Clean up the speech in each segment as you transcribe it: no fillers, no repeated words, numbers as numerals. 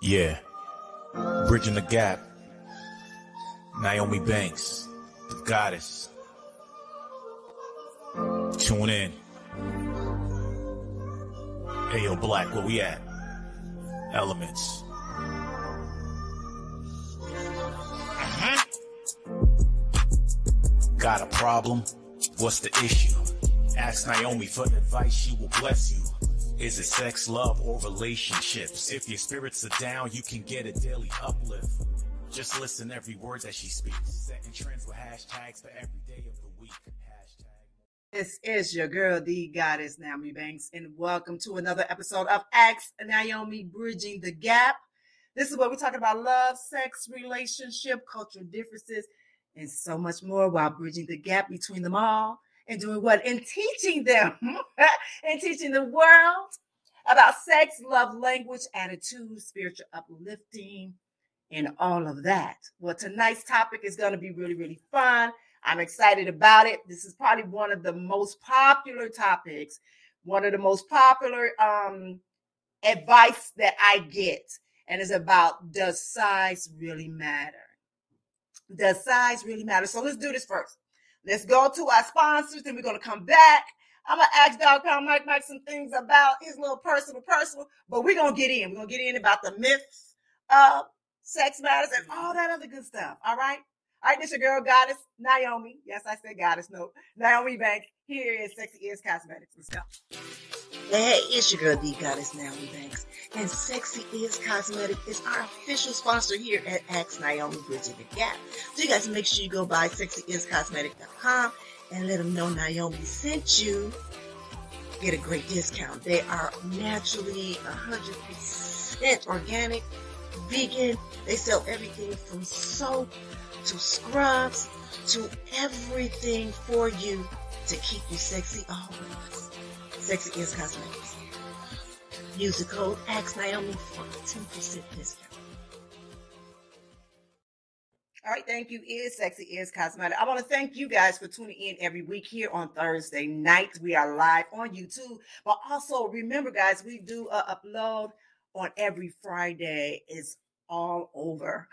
Yeah, bridging the gap. Naomi Banks, the goddess. Tune in. Hey, yo, Black, where we at? Elements. Got a problem? What's the issue? Ask Naomi for advice, she will bless you. Is it sex, love, or relationships? If your spirits are down, you can get a daily uplift. Just listen every word that she speaks. Setting trends with hashtags for every day of the week. This is your girl, the goddess Naomi Banks, and welcome to another episode of Ask Naomi Bridging the Gap. This is where we talk about love, sex, relationship, cultural differences, and so much more while bridging the gap between them all and doing what? And teaching them and teaching the world about sex, love, language, attitude, spiritual uplifting, and all of that. Well, tonight's topic is going to be really, really fun. I'm excited about it. This is probably one of the most popular topics, one of the most popular advice that I get, and it's about, does size really matter? Does size really matter? So let's do this first. Let's go to our sponsors, then we're going to come back. I'm going to ask Dr. Mike some things about his little personal, but we're going to get in. We're going to get in about the myths of sex matters and all that other good stuff. All right? All right, this your girl, goddess Naomi. Yes, I said goddess. No, Naomi Banks. Here is Sexy Is Cosmetics. Let's go. Hey, it's your girl, the goddess Naomi Banks. And Sexy Is Cosmetics is our official sponsor here at Ask Naomi Bridging the Gap. So you guys make sure you go by sexyiscosmetics.com and let them know Naomi sent you. Get a great discount. They are naturally 100% organic, vegan. They sell everything from soap to scrubs to everything for you to keep you sexy always. Sexy Is Cosmetics. Use the code AskNaomi for a 10% discount. All right, thank you. Is Sexy Is Cosmetics. I want to thank you guys for tuning in every week here on Thursday night. We are live on YouTube, but also remember, guys, we do upload on every Friday. It's all over,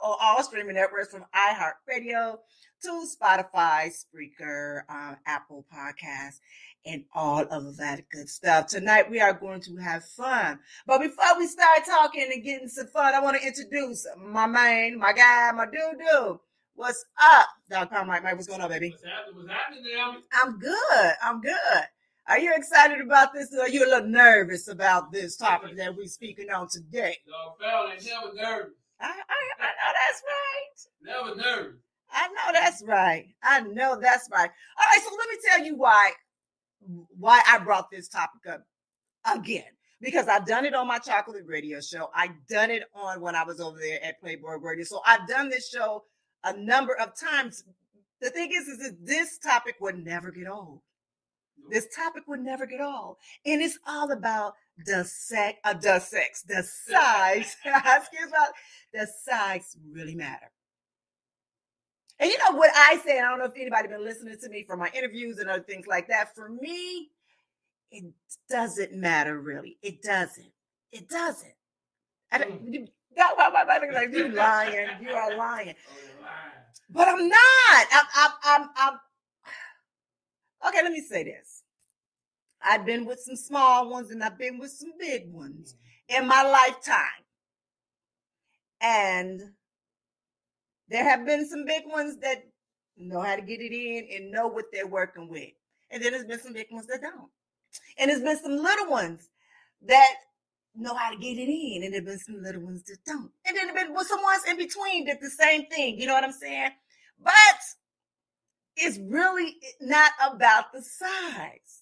all streaming networks from iHeartRadio to Spotify, Spreaker, Apple Podcasts, and all of that good stuff. Tonight, we are going to have fun. But before we start talking and getting some fun, I want to introduce my man, my guy, my dude. What's up, Dr. Mike? What's going on, baby? What's happening, Naomi? I'm good. Are you excited about this, or are you a little nervous about this topic that we're speaking on today? No, fella, ain't never nervous. I know that's right. Never nervous. I know that's right. All right, so let me tell you why I brought this topic up again. Because I've done it on my chocolate radio show. I've done it on when I was over there at Playboy Radio. So I've done this show a number of times. The thing is that this topic would never get old. This topic would never get old. And it's all about the size. Does size really matter? And you know what I say, I don't know if anybody been listening to me from my interviews and other things like that. For me, it doesn't matter, really. It doesn't. You lying. You are lying. But I'm not. I'm okay, let me say this. I've been with some small ones and I've been with some big ones in my lifetime. And there have been some big ones that know how to get it in and know what they're working with. And then there's been some big ones that don't. And there's been some little ones that know how to get it in. And there's been some little ones that don't. And then there's been some ones in between that the same thing. You know what I'm saying? But it's really not about the size.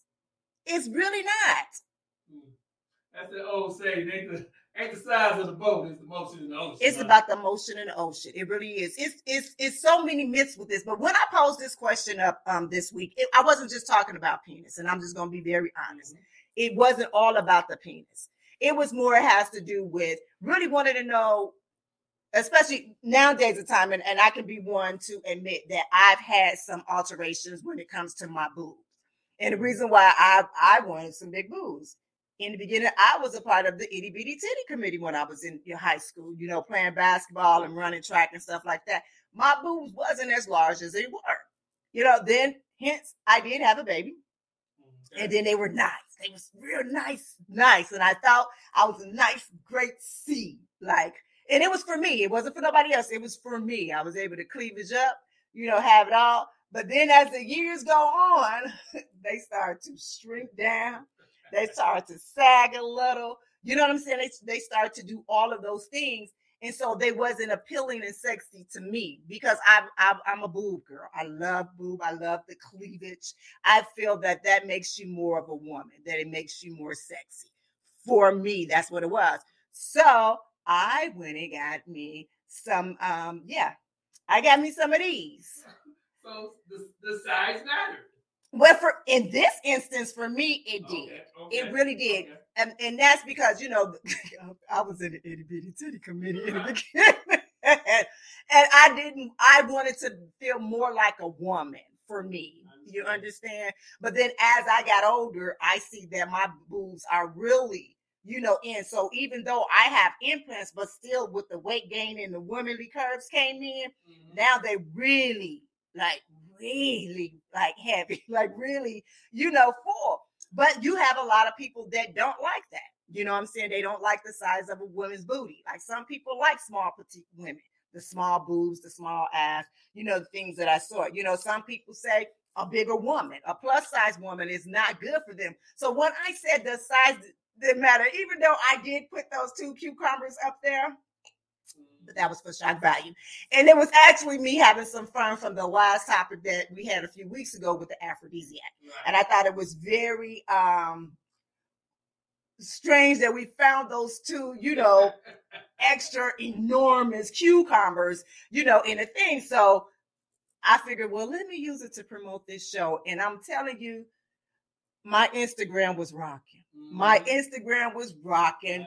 It's really not. That's the old saying. Ain't the size of the boat, it's the motion in the ocean. It's about the motion in the ocean. It really is. It's so many myths with this. But when I posed this question up this week, I wasn't just talking about penis, and I'm just going to be very honest. It wasn't all about the penis. It was more, it has to do with really wanting to know, especially nowadays the time, and I can be one to admit that I've had some alterations when it comes to my boobs. And the reason why I wanted some big boobs in the beginning, I was a part of the itty bitty titty committee when I was in high school, playing basketball and running track and stuff like that. My boobs wasn't as large as they were, then hence I did have a baby. And then they were nice. They was real nice. And I thought I was a nice, great seed. And it was for me. It wasn't for nobody else. It was for me. I was able to cleavage up, have it all. But then as the years go on, they start to shrink down. They start to sag a little. You know what I'm saying? They start to do all of those things. And so they wasn't appealing and sexy to me because I'm a boob girl. I love boob. I love the cleavage. I feel that makes you more of a woman, that it makes you more sexy. For me, that's what it was. So I went and got me some, I got me some of these. So the size mattered. Well, in this instance, for me, it did. Okay. It really did. Okay. And that's because, I was in the itty bitty titty committee in the beginning. And I wanted to feel more like a woman for me. You understand? But then as I got older, I see that my boobs are really, in. So even though I have implants, but still with the weight gain and the womanly curves came in, now they really heavy, really, full. But you have a lot of people that don't like that. You know what I'm saying? They don't like the size of a woman's booty. Like some people like small, petite women, the small boobs, the small ass, the things that I saw. Some people say a bigger woman, a plus size woman is not good for them. So when I said the size didn't matter, even though I did put those 2 cucumbers up there, but that was for shock value. And it was actually me having some fun from the last topic that we had a few weeks ago with the aphrodisiac. Right. And I thought it was very strange that we found those 2, extra enormous cucumbers, in a thing. So I figured, well, let me use it to promote this show. And I'm telling you, my Instagram was rocking. My Instagram was rocking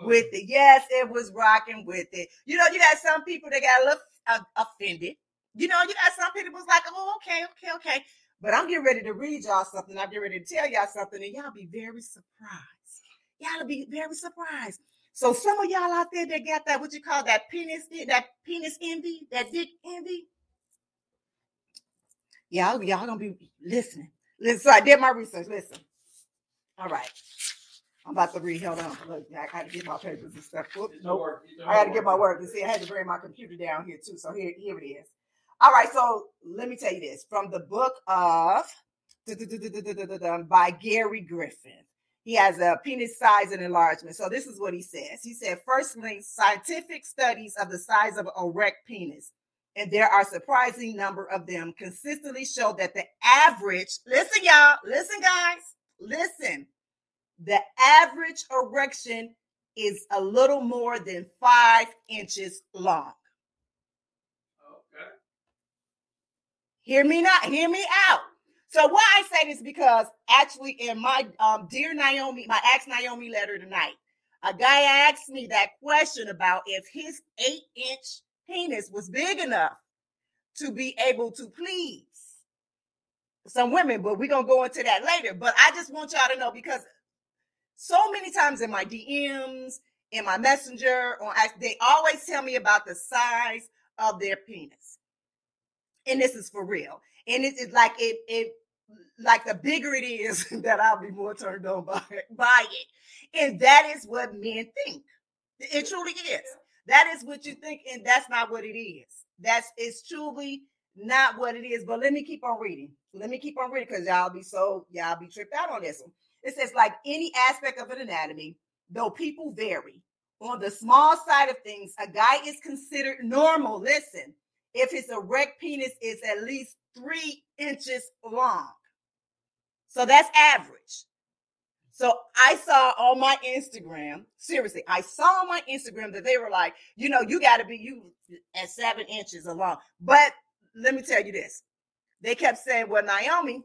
with it. Yes, it was rocking with it. You got some people that got a little offended. You got some people was like, oh, okay. But I'm getting ready to read y'all something. I'm getting ready to tell y'all something, and y'all be very surprised. Y'all be very surprised. So some of y'all out there that got that, what you call that penis envy, that dick envy, y'all gonna be listening. So I did my research. Listen. All right. I'm about to read. Hold on. Look, I got to get my papers and stuff. Oops, nope. I got to get my work. You see, I had to bring my computer down here too. So here it is. All right. So let me tell you this from the book of by Gary Griffin. He has a penis size and enlargement. So this is what he says. He said, firstly, scientific studies of the size of an erect penis, and there are a surprising number of them, consistently show that the average, listen, y'all, listen, guys, listen, the average erection is a little more than 5 inches long. Okay. Hear me out. So why I say this, because actually in my Dear Naomi, my Ask Naomi letter tonight, a guy asked me that question about if his 8-inch penis was big enough to be able to please some women, but we're going to go into that later. But I just want y'all to know, because so many times in my DMs, in my messenger, they always tell me about the size of their penis. And this is for real. And it's like like the bigger it is, that I'll be more turned on by it. And that is what men think. It truly is. That is what you think, and that's not what it is. It's truly not what it is. But let me keep on reading. Because y'all be tripped out on this one. It says, like any aspect of an anatomy, though people vary, on the small side of things, a guy is considered normal. Listen, if his erect penis is at least 3 inches long. So that's average. So I saw on my Instagram, seriously, that they were like, you got to be at 7 inches long. But let me tell you this. They kept saying, well, Naomi,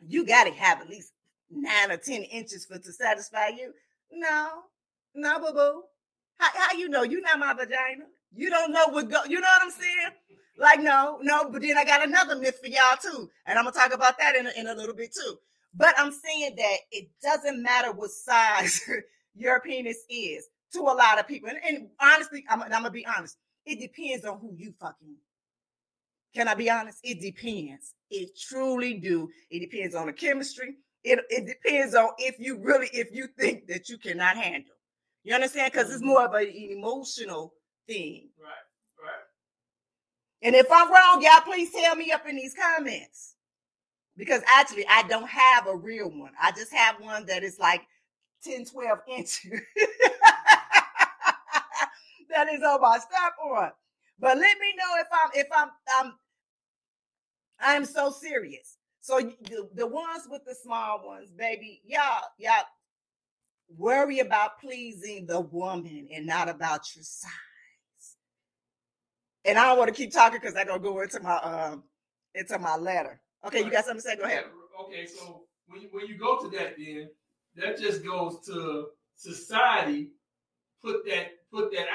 you got to have at least 9 or 10 inches to satisfy you. No, boo-boo. How you know? You're not my vagina. You don't know what go. You know what I'm saying? Like, no. But then I got another myth for y'all too. And I'm going to talk about that in a little bit too. But I'm saying that it doesn't matter what size your penis is to a lot of people. And honestly, I'm going to be honest. It depends on who you fucking. Can I be honest? It depends. It truly do. It depends on the chemistry. It depends on if you think that you cannot handle. You understand? Because it's more of an emotional thing. Right. And if I'm wrong, y'all please tell me up in these comments. Because actually, I don't have a real one. I just have one that is like 10, 12 inches. That is on my strap-on. But let me know if I'm so serious. So the ones with the small ones, baby, y'all worry about pleasing the woman and not about your size. And I don't want to keep talking because I'm gonna go into my letter. Okay, you got something to say? Go ahead. Okay, so when you go to that, then that just goes to society put that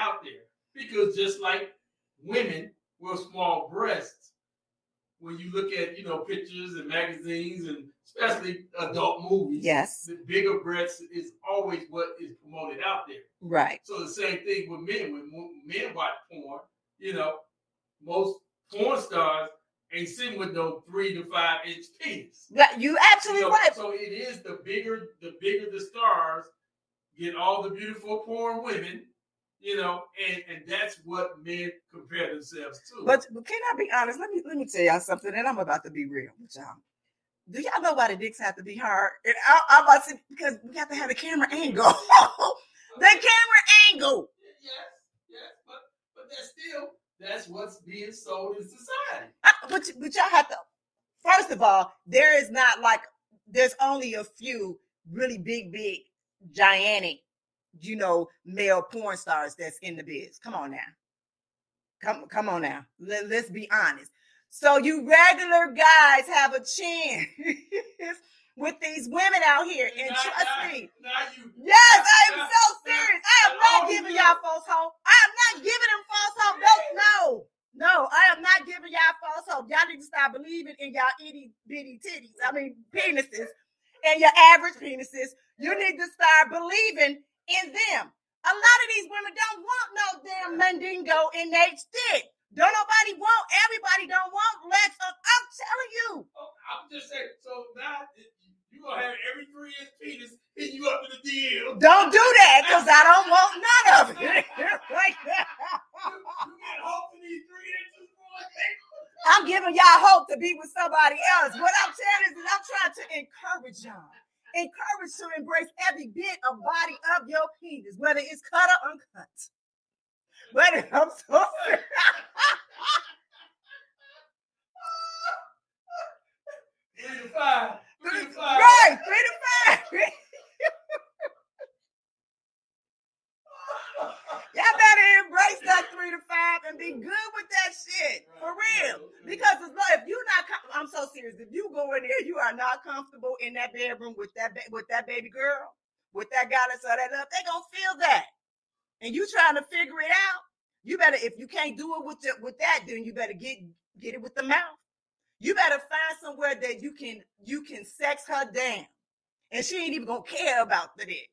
out there, because just like women with small breasts, when you look at pictures and magazines and especially adult movies, yes, the bigger breasts is always what is promoted out there. Right. So the same thing with men. When men watch porn, most porn stars ain't sitting with no 3 to 5 inch penis. You absolutely right. So it is the bigger the stars get all the beautiful porn women, and that's what men compare themselves to. But can I be honest? Let me tell y'all something, and I'm about to be real with y'all. Do y'all know why the dicks have to be hard? And I'm about to say, because we have to have the camera angle. The camera angle. Yes, but that's what's being sold in society. But y'all have to. First of all, there's only a few really big, gigantic, male porn stars that's in the biz. Come on now. Come on now. Let's be honest. So you regular guys have a chance with these women out here. And trust me. Yes, I am so serious. I am not giving y'all false hope. I am not giving them false hope. No, I am not giving y'all false hope. Y'all need to start believing in y'all itty bitty titties. I mean, penises. And your average penises. You need to start believing in them. A lot of these women don't want no damn mandingo in their stick. Don't nobody want, everybody don't want legs up. I'm telling you. I'm just saying, so now you're going to have every 3-inch penis hitting you up in the DM. Don't do that, because I don't want none of it. Like that. You get hope for these 3 inches, boy. I'm giving y'all hope to be with somebody else. What I'm saying is that I'm trying to encourage y'all. Encourage to embrace every bit of body of your penis, whether it's cut or uncut. But I'm so serious. 3 to 5. 3 to 5. Right, 3 to 5. Y'all better embrace that 3 to 5 and be good with that shit. For real. Because if you're not, I'm so serious. If you go in there, you are not comfortable in that bedroom with that baby girl, with that goddess or that love, they gonna feel that. And you trying to figure it out. You better, if you can't do it with that, then you better get it with the mouth. You better find somewhere that you can sex her down, and she ain't even gonna care about the dick.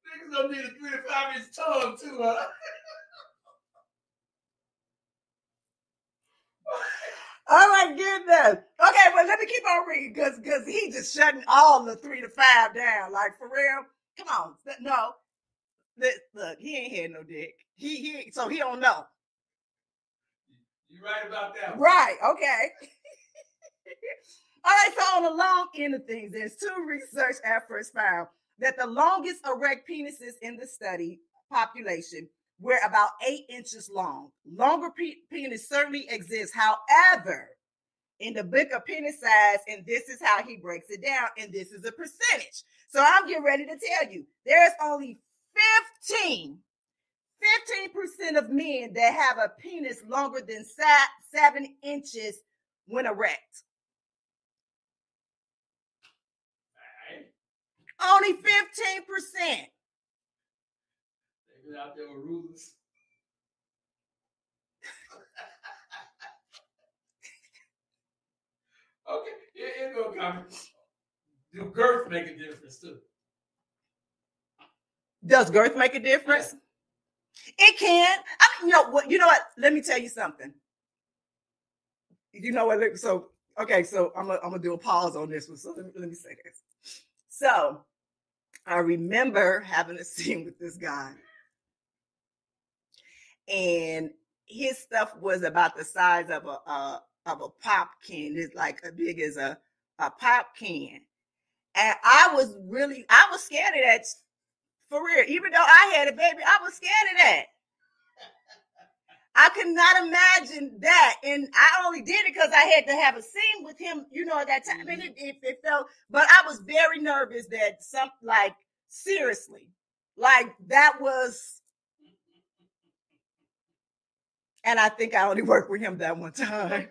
Niggas gonna need a 3 to 5 inch tongue too, huh? Oh my goodness. Okay, well let me keep on reading because he just shutting all the 3 to 5 down. Like, for real. Come on. No. Look, he ain't had no dick. So he don't know. You're right about that one. Right, okay. All right, so on the long end of things, there's 2 research efforts found that the longest erect penises in the study population were about 8 inches long. Longer penis certainly exists. However, in the book of penis size, and this is how he breaks it down, and this is a percentage. So I'm getting ready to tell you, there's only 15% of men that have a penis longer than 7 inches when erect. Only 15%. They out there with rulers. Okay, yeah, me a comment. Do girth make a difference too? Does girth make a difference? Yeah. It can. I mean, you know what? Let me tell you something. You know what? So, okay, so I'm gonna do a pause on this one. So let me say this. So I remember having a scene with this guy, and his stuff was about the size of a pop can. It's like as big as a pop can. And I was scared of that, for real. Even though I had a baby, I was scared of that. I could not imagine that. And I only did it because I had to have a scene with him, at that time. And it felt, but I was very nervous that seriously, that was, and I think I only worked with him that one time.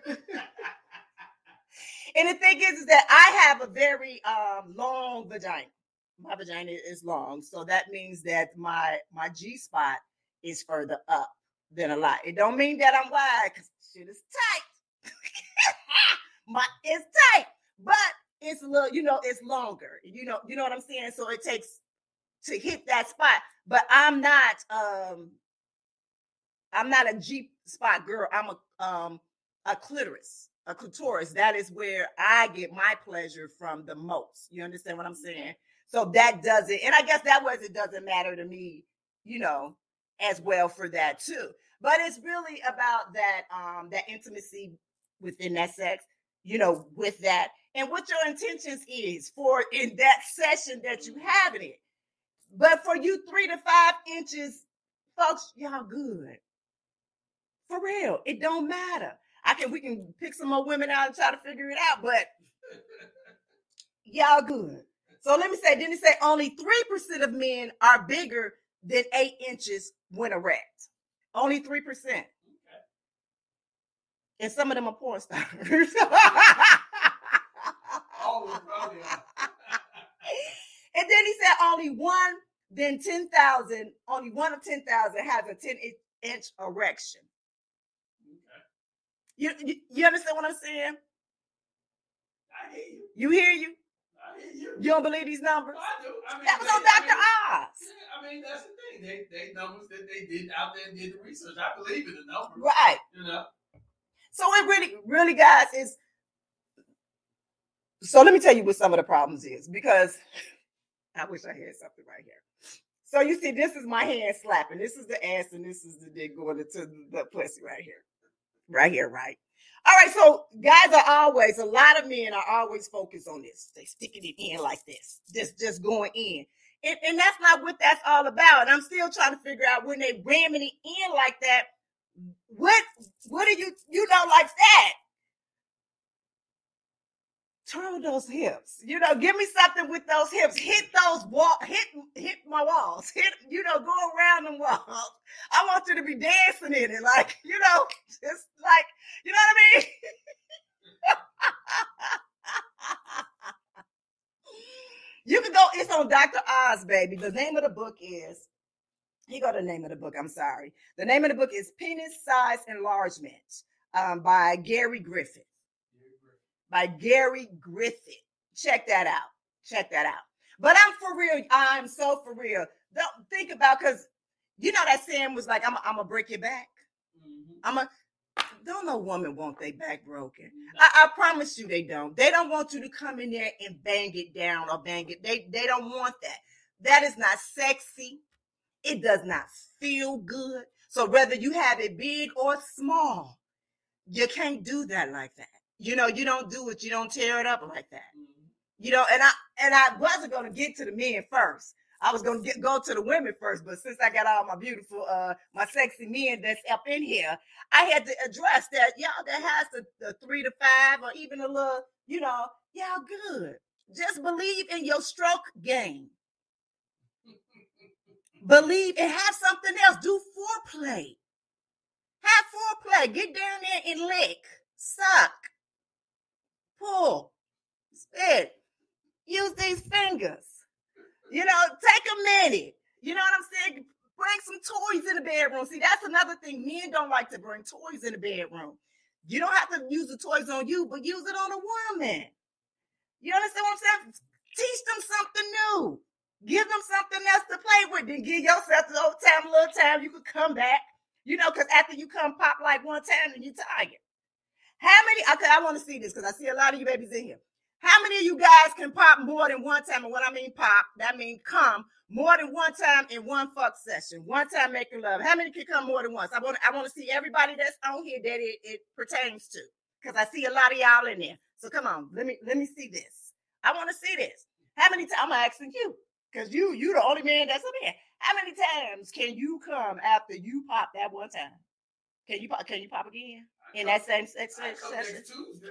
And the thing is that I have a very long vagina. My vagina is long. So that means that my G-spot is further up than a lot. It don't mean that I'm wide, because shit is tight. It's tight. But it's a little, it's longer. You know what I'm saying? So it takes to hit that spot. But I'm not a G-spot girl. I'm a clitoris. A clitoris, that is where I get my pleasure from the most. You understand what I'm saying? So that doesn't, and I guess it doesn't matter to me, as well for that too. But it's really about that intimacy within that sex, with that, and what your intentions is for in that session that you having it. But for you 3 to 5 inches, folks, y'all good. For real, it don't matter. We can pick some more women out and try to figure it out, but y'all good. So let me say, didn't it say only 3% of men are bigger than 8 inches when erect? Only 3%. Okay. And some of them are porn stars. Oh, probably. And then he said only one of 10,000 has a 10-inch erection. You understand what I'm saying? I hear you. You hear you? I hear you. You don't believe these numbers? Well, I do. That was on Dr. Oz. Yeah, that's the thing. They numbers that they did out there and did the research. I believe in the numbers. Right. So it really, really, guys, is. So let me tell you what some of the problems is, because I wish I had something right here. So you see, this is my hand slapping. This is the ass, and this is the dick going into the pussy right here. Right here, right? All right, so guys a lot of men are always focused on this. They sticking it in like this, just going in. And that's not what that's all about. And I'm still trying to figure out, when they ramming it in like that, what do you like that? Turn those hips. Give me something with those hips. Hit those walls. Hit my walls. Go around them walls. I want you to be dancing in it, just like, you know what I mean? You can go, it's on Dr. Oz, baby. The name of the book is, the name of the book, I'm sorry. The name of the book is Penis Size Enlargement by Gary Griffith. By Gary Griffith. Check that out. But I'm so for real. Don't think about, because that saying was like, I'm gonna break your back. Mm-hmm. Don't no woman want their back broken. No. I promise you they don't. They don't want you to come in there and bang it down or bang it. They don't want that. That is not sexy. It does not feel good. So whether you have it big or small, you can't do that like that. You don't do it. You don't tear it up like that. And I wasn't going to get to the men first. I was going to go to the women first, but since I got all my beautiful, my sexy men that's up in here, I had to address that. Y'all that has the 3 to 5 or even a little, y'all good. Just believe in your stroke game. Believe and have something else. Do foreplay. Have foreplay. Get down there and lick, suck, pull, spit. Use these fingers. Take a minute. You know what I'm saying? Bring some toys in the bedroom. See, that's another thing. Men don't like to bring toys in the bedroom. You don't have to use the toys on you, but use it on a woman. You understand what I'm saying? Teach them something new. Give them something else to play with. Then give yourself a little time. You could come back. You know, because after you come pop like one time and you tired. How many? Okay, I want to see this because I see a lot of you babies in here. How many of you guys can pop more than one time? And when I mean pop, that means come more than one time in one fuck session. One time making love. How many can come more than once? I want to see everybody that's on here that it pertains to. Because I see a lot of y'all in there. So come on, let me see this. I want to see this. How many times? I'm asking you. Because you the only man that's in here. How many times can you come after you pop that one time? Can you pop again in that same session? Next Tuesday.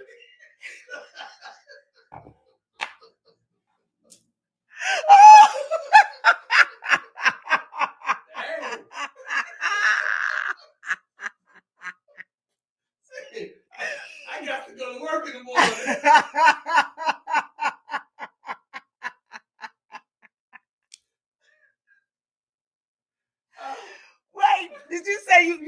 I got to go to work in the morning. Wait, did you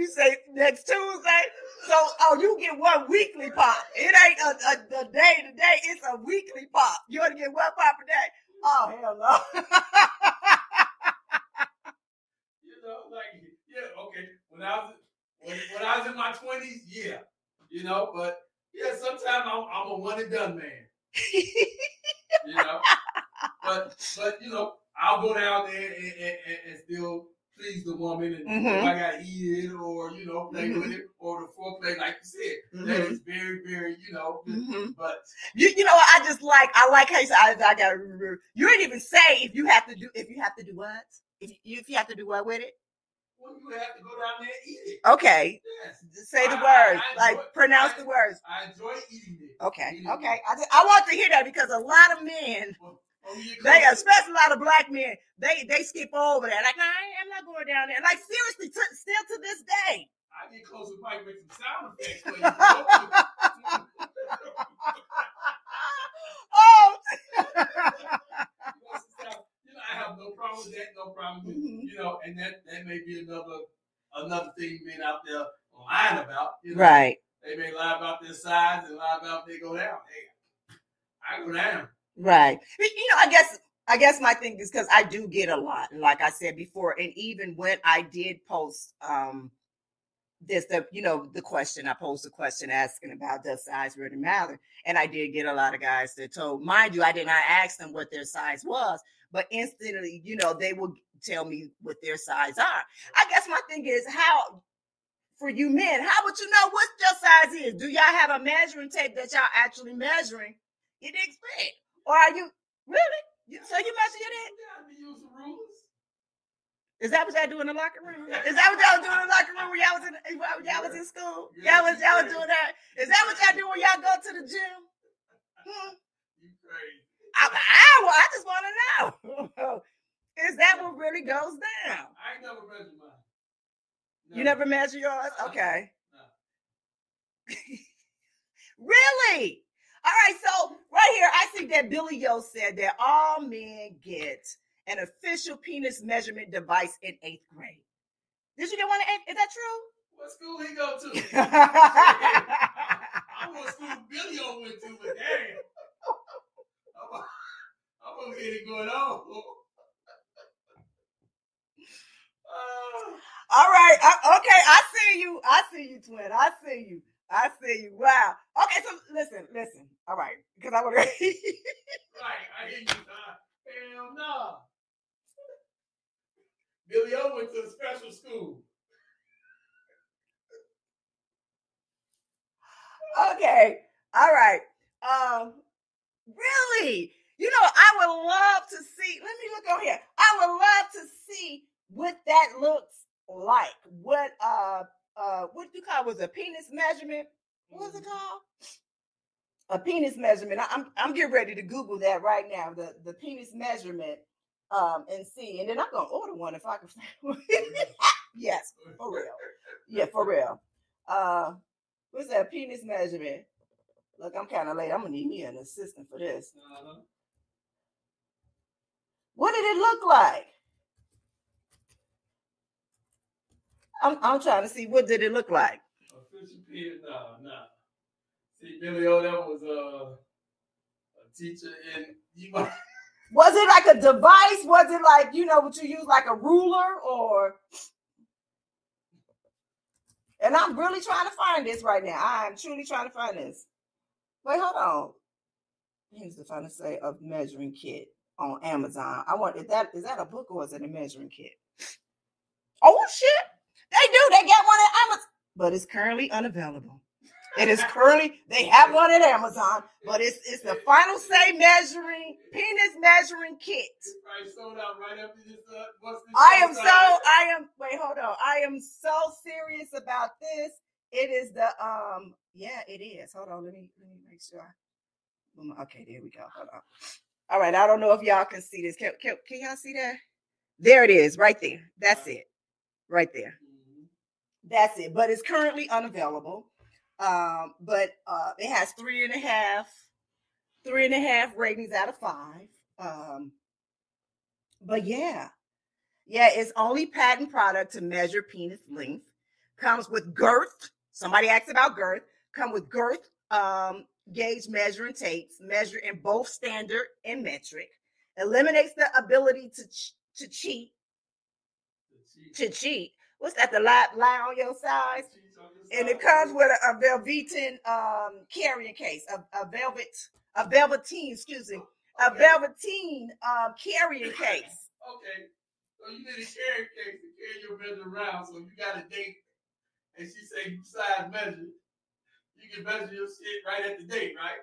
say next Tuesday? So, you get one weekly pop. It ain't a day to day. It's a weekly pop. You want to get one pop a day? Oh, hell no. You know, like, yeah, okay. When I was in my 20s, yeah. You know, but yeah, sometimes I'm a one and done man. You know, but you know, I'll go down there and still please the woman, and if I got to eat it or you know play with it or the foreplay, like you said, that is very very you know. But you know I like how you said I got you didn't even say if you have to do what if you have to do what with it. Well, you have to go down there and eat it. Okay. Yes. Say the words. Pronounce the words. I enjoy eating it. Okay. Okay. I want to hear that because a lot of men, especially a lot of black men, they skip over that. Like, I'm not going down there. Like, seriously, still to this day. I get close with Mike with some sound effects for you. Oh. I have no problem with that, no problem with you know, and that may be another thing being out there lying about. You know? Right. They may lie about their size and lie about if they go down. Hey, I go down. Right. You know, I guess my thing is because I do get a lot, like I said before, and even when I did post the question, I posed a question asking about does size really matter, and I did get a lot of guys that told, mind you, I did not ask them what their size was. But instantly, you know, they will tell me what their size are. I guess my thing is how, for you men, how would you know what your size is? Do y'all have a measuring tape that y'all actually measuring your dick's big? Or are you, really? So you measure your dick? Yeah, we use the rulers. Is that what y'all do in the locker room? Is that what y'all do in the locker room when y'all was in school? Y'all was doing that? Is that what y'all do when y'all go to the gym? You crazy. I just want to know. Is that what really goes down? I ain't never measured mine. No. You never measure yours? Okay. No. Really? All right. So right here, I see that Billy Yo said that all men get an official penis measurement device in 8th grade. Did you get one in 8th? Is that true? What school he go to? I what school Billy Yo went to, but damn. I'm gonna get it going on. All right. Okay. I see you, twin. I see you. Wow. Okay. So listen. All right. Because I want to. Right. I hear you. Hell no. Billy O went to a special school. Okay. All right. Really? You know, I would love to see. Let me look on here. I would love to see what that looks like. What do you call it? Was a penis measurement? What was it called? A penis measurement. I'm getting ready to Google that right now. The penis measurement. And see. And then I'm gonna order one if I can find one. Yes, for real. Yeah, for real. What's that penis measurement? Look, I'm kind of late. I'm gonna need me an assistant for this. What did it look like? I'm trying to see what did it look like. Official penis? No. See, Billy O, that was a teacher, and you might. Was it like a device? Was it like, you know, what you use like a ruler or? And I'm really trying to find this right now. I'm truly trying to find this. Wait, hold on. Here's the final say of measuring kit on Amazon. I want, is that a book or is it a measuring kit? Oh shit. They got one at Amazon, but it's currently unavailable. It is currently, they have one at Amazon, but it's the final say penis measuring kit. Right, sold out right after this. Wait, hold on. I am so serious about this. It is the, yeah, it is. Hold on, let me make sure. Okay, there we go. Hold on. All right, I don't know if y'all can see this. Can y'all see that? There it is, right there. That's it. Right there. That's it. But it's currently unavailable. But it has 3.5 ratings out of 5. But yeah, it's only patent product to measure penis length. Comes with girth. Somebody asked about girth. Come with girth gauge measuring tapes, measure in both standard and metric. Eliminates the ability to cheat. What's that? The lie on your size? And it comes with a velveteen carrying case, a velveteen carrying case. Okay, so you need a carrying case to carry your measure around. So you got a date, and she say you size measure. You can measure your shit right at the date, right?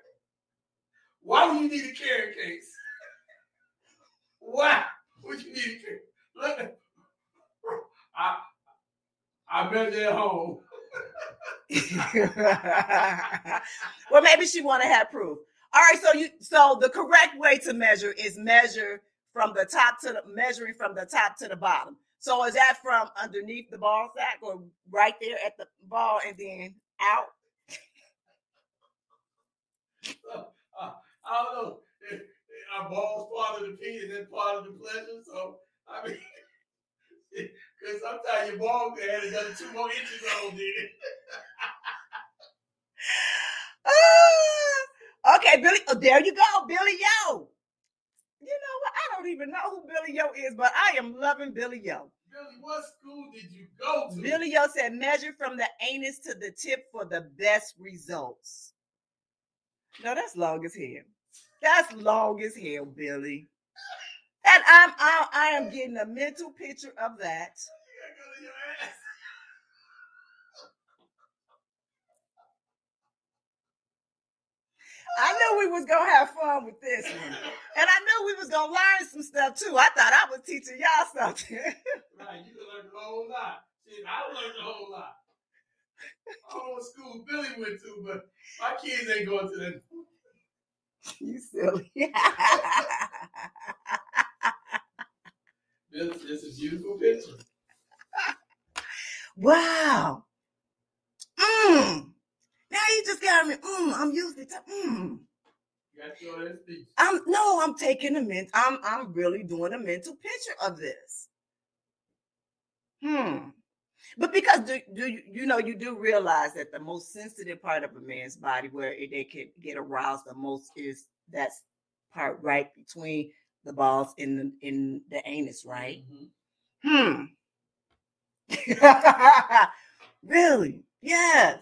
Why do you need a carrying case? Why would you need a carrying? Look, I measure at home. Well, maybe she want to have proof. All right, so the correct way to measure is measuring from the top to the bottom. So is that from underneath the ball sack or right there at the ball and then out? I don't know. Our ball's part of the penis and part of the pleasure. So I mean, because sometimes your ball can have another 2 more inches on it. Okay, Billy. Oh, there you go, Billy Yo. You know what? I don't even know who Billy Yo is, but I am loving Billy Yo. Billy, what school did you go to? Billy Yo said, measure from the anus to the tip for the best results. No, that's long as hell. That's long as hell, Billy. And I am getting a mental picture of that. I knew we was gonna have fun with this one, and I knew we was gonna learn some stuff too. I thought I was teaching y'all something. Right, you learned a whole lot. See, I learned a whole lot. I don't know what school Billy went to, but my kids ain't going to that. You silly. It's a beautiful picture. Wow. Now you just got me. I'm usually You got your own speech. I'm taking I'm really doing a mental picture of this. But because you do realize that the most sensitive part of a man's body where they can get aroused the most is that part right between the balls in the anus, right? Mm-hmm. Really? Yes.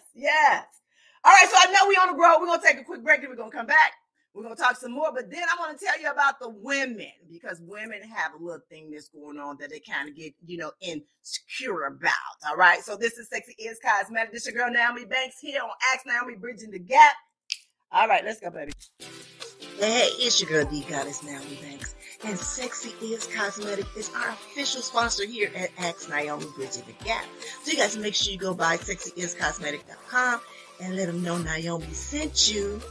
All right, so I know we on the road. We're going to take a quick break and we're going to come back. We're going to talk some more, but then I want to tell you about the women because women have a little thing that's going on that they kind of get, insecure about. All right, so this is Sexy Is Cosmetic. This is your girl, Naomi Banks, here on Ask Naomi, Bridging the Gap. All right, let's go, baby. Hey, it's your girl, D Goddess Naomi Banks, and Sexy Is Cosmetic is our official sponsor here at Ask Naomi, Bridging the Gap. So you guys make sure you go by sexyiscosmetic.com and let them know Naomi sent you.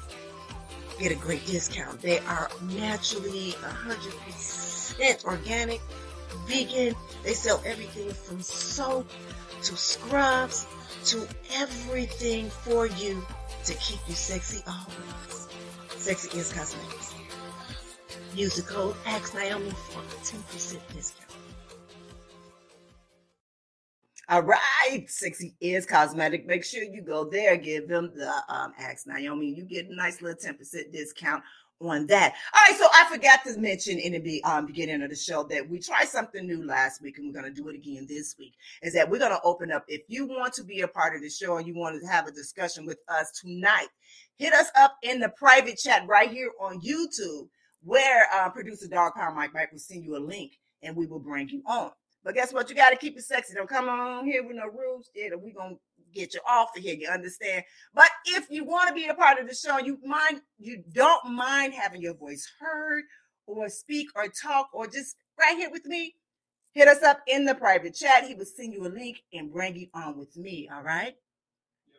Get a great discount. They are naturally 100% organic, vegan. They sell everything from soap to scrubs to everything for you to keep you sexy always. Sexy Is Cosmetics. Use the code AskNaomi for a 10% discount. All right, Sexy Is Cosmetic. Make sure you go there, give them the Ask Naomi. You get a nice little 10% discount on that. All right, so I forgot to mention in the beginning of the show that we tried something new last week, and we're going to do it again this week, is that we're going to open up. If you want to be a part of the show and you want to have a discussion with us tonight, hit us up in the private chat right here on YouTube, where producer Dog Power Mike will send you a link, and we will bring you on. But guess what? You got to keep it sexy. Don't come on here with no rules. We're going to get you off of here. You understand? But if you want to be a part of the show, you don't mind having your voice heard or speak or talk or just right here with me, hit us up in the private chat. He will send you a link and bring you on with me. All right?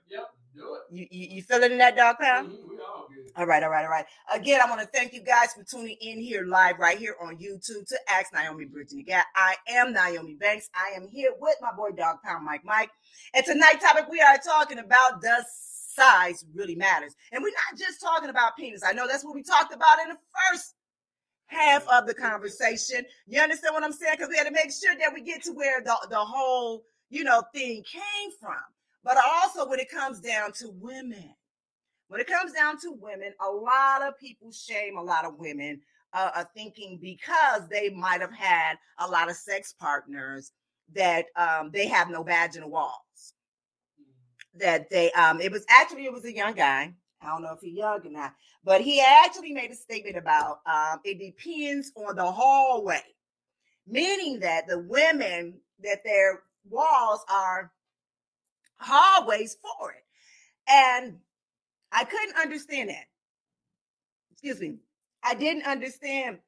Yep. Do it. You feeling in that, Dog Pound? We all good. All right. Again, I want to thank you guys for tuning in here live right here on YouTube to Ask Naomi Bridging the Gap. I am Naomi Banks. I am here with my boy Dog Pound Mike. And tonight's topic, we are talking about, does size really matters? And we're not just talking about penis. I know that's what we talked about in the first half of the conversation. You understand what I'm saying? Because we had to make sure that we get to where the whole, thing came from. But also when it comes down to women, a lot of people shame a lot of women thinking because they might have had a lot of sex partners that they have no vaginal walls. That it was a young guy. I don't know if he's young or not, but he actually made a statement about it depends on the hallway, meaning that the women, that their walls are hallways for it. And I couldn't understand that. Excuse me. I didn't understand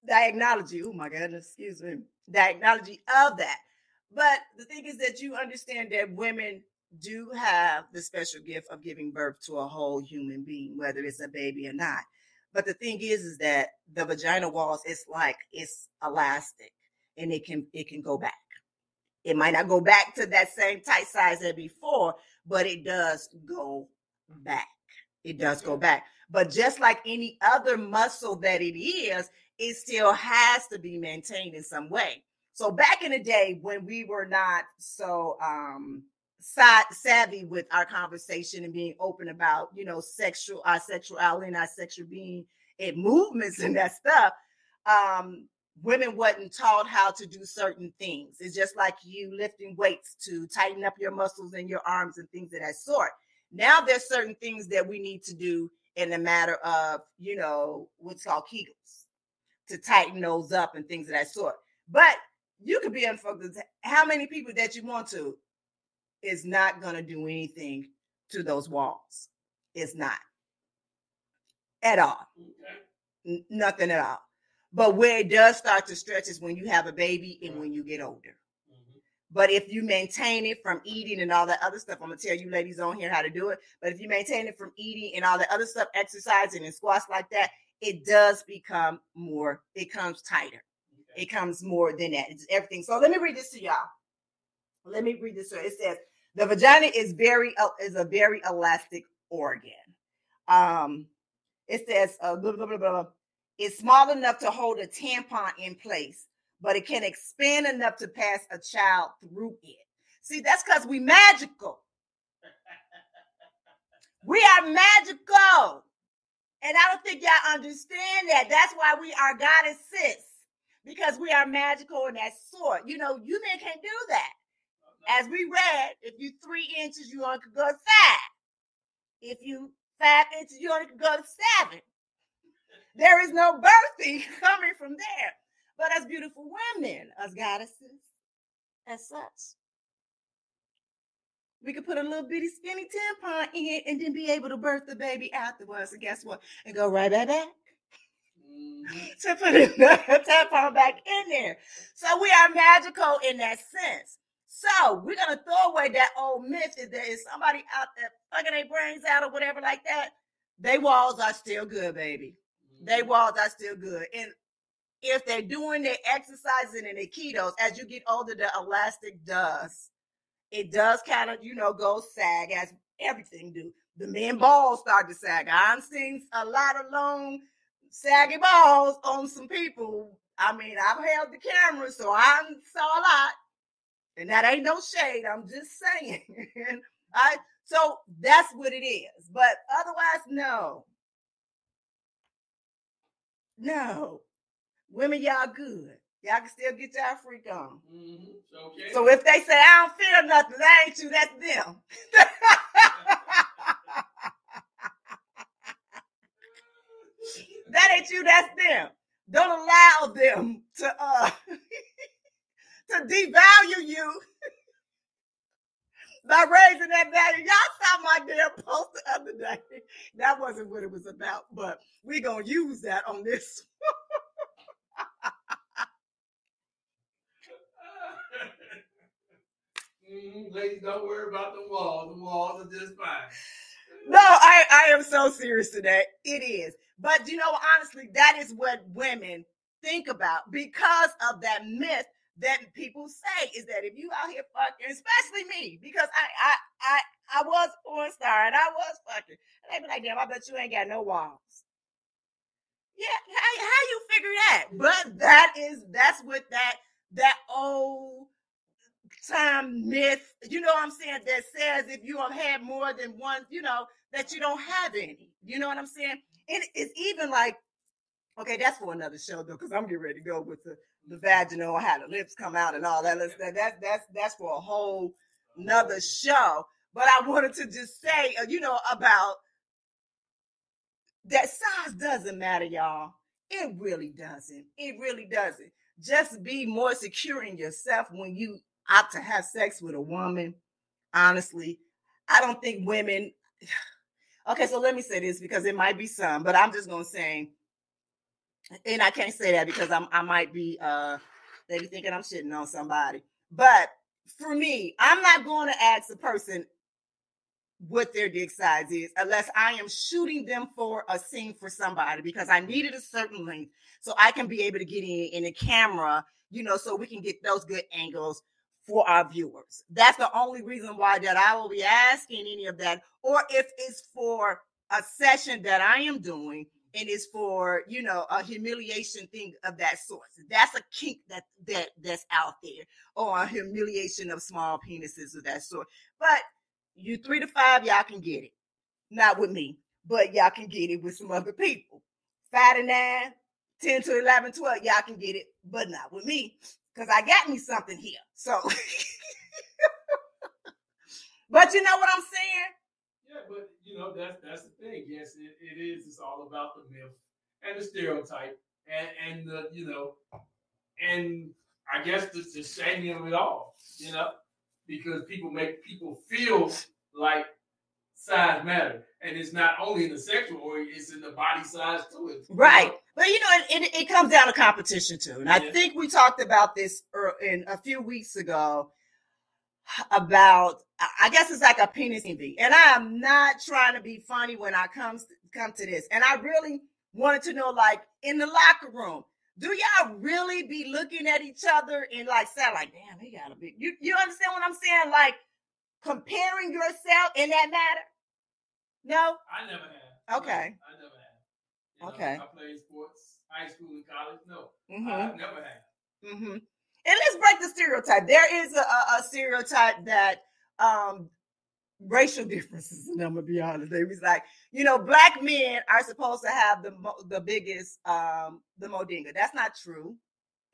the acknowledgy. Oh my goodness, excuse me. The acknowledgy of that. But the thing is that you understand that women do have the special gift of giving birth to a whole human being, whether it's a baby or not. But the thing is that the vagina walls, it's elastic, and it can go back. It might not go back to that same tight size as before, but it does go back. It does go back. But just like any other muscle that it is, it still has to be maintained in some way. So back in the day when we were not so savvy with our conversation and being open about, our sexuality and our sexual being and movements and that stuff, women wasn't taught how to do certain things. It's just like you lifting weights to tighten up your muscles in your arms and things of that sort. Now there's certain things that we need to do in the matter of, what's called Kegels, to tighten those up and things of that sort. But you could be unfocused. How many people that you want to is not going to do anything to those walls. It's not. At all. Nothing at all. But where it does start to stretch is when you have a baby and when you get older. Mm-hmm. But if you maintain it from eating and all that other stuff, I'm going to tell you ladies on here how to do it. But if you maintain it from eating and all the other stuff, exercising and squats like that, it does become more, it comes tighter. Okay. It comes more than that. It's everything. So let me read this to y'all. It says, the vagina is a very elastic organ. It says, blah, blah, blah, blah. It's small enough to hold a tampon in place, but it can expand enough to pass a child through it. See, that's because we magical. We are magical. And I don't think y'all understand that. That's why we are goddesses, because we are magical in that sort. You men can't do that. As we read, if you 3 inches, you only could go 5. If you 5 inches, you only could go 7. There is no birthing coming from there. But as beautiful women, as goddesses, as such, we could put a little bitty skinny tampon in and then be able to birth the baby afterwards. And guess what? And go right back. To put the tampon back in there. So we are magical in that sense. So we're going to throw away that old myth that there is somebody out there fucking their brains out or whatever like that. They walls are still good, baby. They walls are still good. And if they're doing their exercising and their ketos, as you get older, the elastic does. It does kind of, go sag, as everything do. The men balls start to sag. I've seen a lot of long, saggy balls on some people. I mean, I've held the camera, so I saw a lot. And that ain't no shade. I'm just saying. So that's what it is. But otherwise, no. No. Women, y'all good. Y'all can still get y'all freak on. Okay. So if they say, I don't feel nothing, that ain't you, that's them. That ain't you, that's them. Don't allow them to to devalue you by raising that value. Y'all saw my damn post the other day. That wasn't what it was about, but we're going to use that on this. Ladies, don't worry about the walls. The walls are just fine. No, I am so serious today. It is. But you know, honestly, that is what women think about because of that myth that people say is that if you out here fucking, especially me, because I was a porn star and I was fucking, and they be like, damn, I bet you ain't got no walls. Yeah, how you figure that? But that's what that old time myth, you know what I'm saying, that says if you have had more than one, you know, that you don't have any. You know what I'm saying? It's even like, okay, that's for another show though, because I'm getting ready to go with the vaginal, how the lips come out and all that. That's for a whole nother show. But I wanted to just say, you know, about that size doesn't matter, y'all. It really doesn't. It really doesn't. Just be more secure in yourself when you opt to have sex with a woman. Honestly, I don't think women. Okay, so let me say this because it might be some, but I'm just gonna say, and I can't say that because I might be they be thinking I'm shitting on somebody. But for me, I'm not going to ask a person what their dick size is unless I am shooting them for a scene for somebody because I needed a certain length so I can be able to get in the camera, you know, so we can get those good angles for our viewers. That's the only reason why that I will be asking any of that, or if it's for a session that I am doing and it's for, you know, a humiliation thing of that sort. That's a kink that's out there, or a humiliation of small penises of that sort. But you 3 to 5, y'all can get it. Not with me, but y'all can get it with some other people. 5 to 9, 10 to 11, 12, y'all can get it, but not with me, because I got me something here. So, but you know what I'm saying? Yeah, but you know that's the thing. Yes, it is. It's all about the myth and the stereotype, and the, you know, and I guess the shaming of it all. You know, because people make people feel like size matter, and it's not only in the sexual area; it's in the body size too. Right. You know? But you know, it comes down to competition too, and I think we talked about this in a few weeks ago about, I guess it's like a penis envy, and I am not trying to be funny when I come to this, and I really wanted to know, like, in the locker room, do y'all really be looking at each other and like say like, damn, he got a big, you understand what I'm saying, like comparing yourself in that matter? No, I never have. Okay. No, I never have. You know, Okay. I played sports, high school and college. No, Mm-hmm. I never have. Mm-hmm. And let's break the stereotype. There is a stereotype that racial differences, and I'm gonna be honest. They was like, you know, black men are supposed to have the biggest the modinga. That's not true.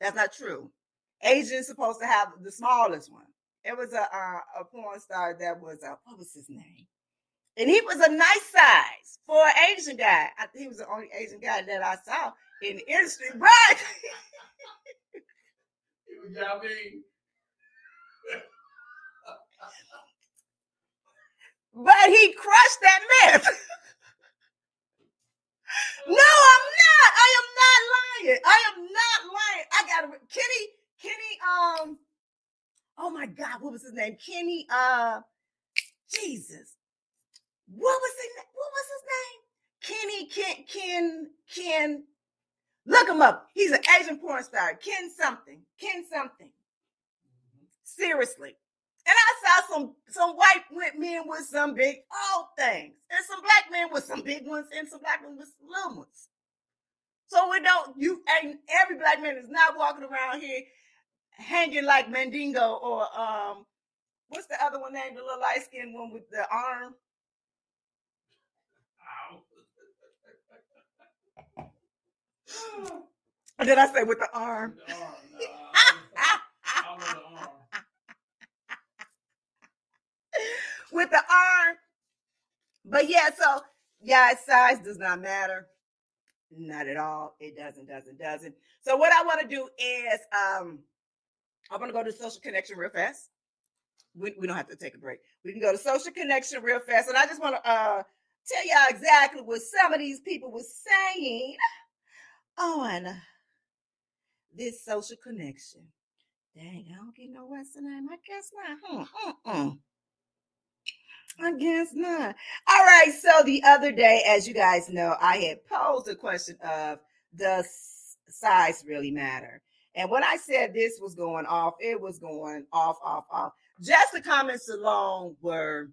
That's not true. Asians supposed to have the smallest one. It was a porn star that was what was his name? And he was a nice size for an Asian guy. I think he was the only Asian guy that I saw in the industry, right? Yeah, I mean. But he crushed that myth. No, I'm not. I am not lying. I am not lying. I got Kenny, oh my God, what was his name? Kenny, Jesus. What was his name? Ken, look him up. He's an Asian porn star. Ken something. Seriously. And I saw some white men with some big old things, and some black men with some big ones, and some black men with some little ones. So ain't every black man is not walking around here hanging like Mandingo or what's the other one named, the little light skinned one with the arm? Or did I say with the arm? With the arm. No, I want the arm. With the arm. But yeah, so yeah, size does not matter. Not at all. It doesn't. So what I want to do is I'm going to go to Social Connection real fast. We don't have to take a break. We can go to Social Connection real fast. And I just want to tell y'all exactly what some of these people were saying on this Social Connection. Dang, I don't get no Western name. I guess not. I guess not. All right. So the other day, as you guys know, I had posed the question of, does size really matter? And when I said this was going off, it was going off. Just the comments alone were